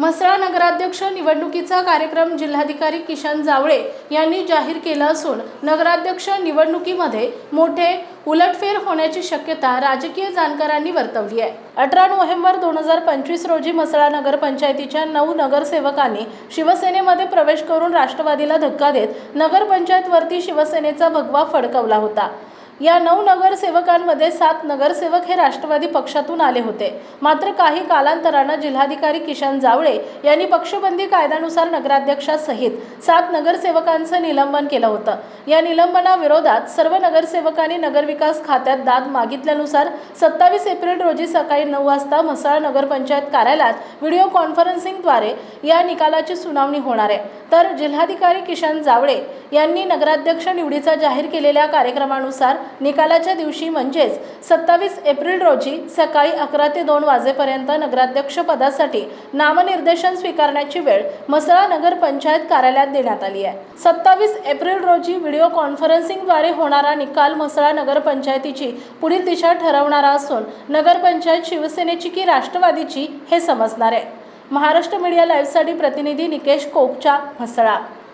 म्हसळा नगराध्यक्ष निवडणुकीचा कार्यक्रम जिल्हाधिकारी किशन जावळे यांनी जाहीर केला असून नगराध्यक्ष निवडणुकीमध्ये मोठे उलटफेर होण्याची शक्यता राजकीय जाणकारांनी वर्तवली आहे। 18 नोव्हेंबर 2025 रोजी म्हसळा नगरपंचायतीच्या 9 नगरसेवकांनी शिवसेनेमध्ये प्रवेश करून राष्ट्रवादीला धक्का देत नगरपंचायतवरती शिवसेनेचा भगवा फडकवला होता। या 9 नगरसेवकांमध्ये 7 नगरसेवक हे राष्ट्रवादी पक्षातून आले होते। मात्र काही कालांतराने जिल्हाधिकारी किशन जावळे यांनी पक्षबंदी कायद्यानुसार नगराध्यक्षासहित 7 नगरसेवकांचं निलंबन केलं होतं। या निलंबनाविरोधात सर्व नगरसेवकांनी नगरविकास खात्यात दाद मागितल्यानुसार 27 एप्रिल रोजी सकाळी 9 वाजता म्हसळा नगरपंचायत कार्यालयात व्हिडिओ कॉन्फरन्सिंगद्वारे या निकालाची सुनावणी होणार आहे। तर जिल्हाधिकारी किशन जावळे यांनी नगराध्यक्ष निवडीचा जाहीर केलेल्या कार्यक्रमानुसार निकालाच्या दिवशी म्हणजेच 27 एप्रिल रोजी सकाळी 11 ते 2 वाजेपर्यंत नगराध्यक्ष पदासाठी नामनिर्देशन स्वीकारण्याची वेळ म्हसळा नगरपंचायत कार्यालयात देण्यात आली आहे। 27 एप्रिल रोजी व्हिडिओ कॉन्फरन्सिंगद्वारे होणारा निकाल म्हसळा नगरपंचायतीची पुढील दिशा ठरवणारा असून नगरपंचायत शिवसेनेची की राष्ट्रवादीची हे समजणार आहे। महाराष्ट्र मीडिया लाईव्हसाठी प्रतिनिधी निकेश कोकचा, म्हसळा।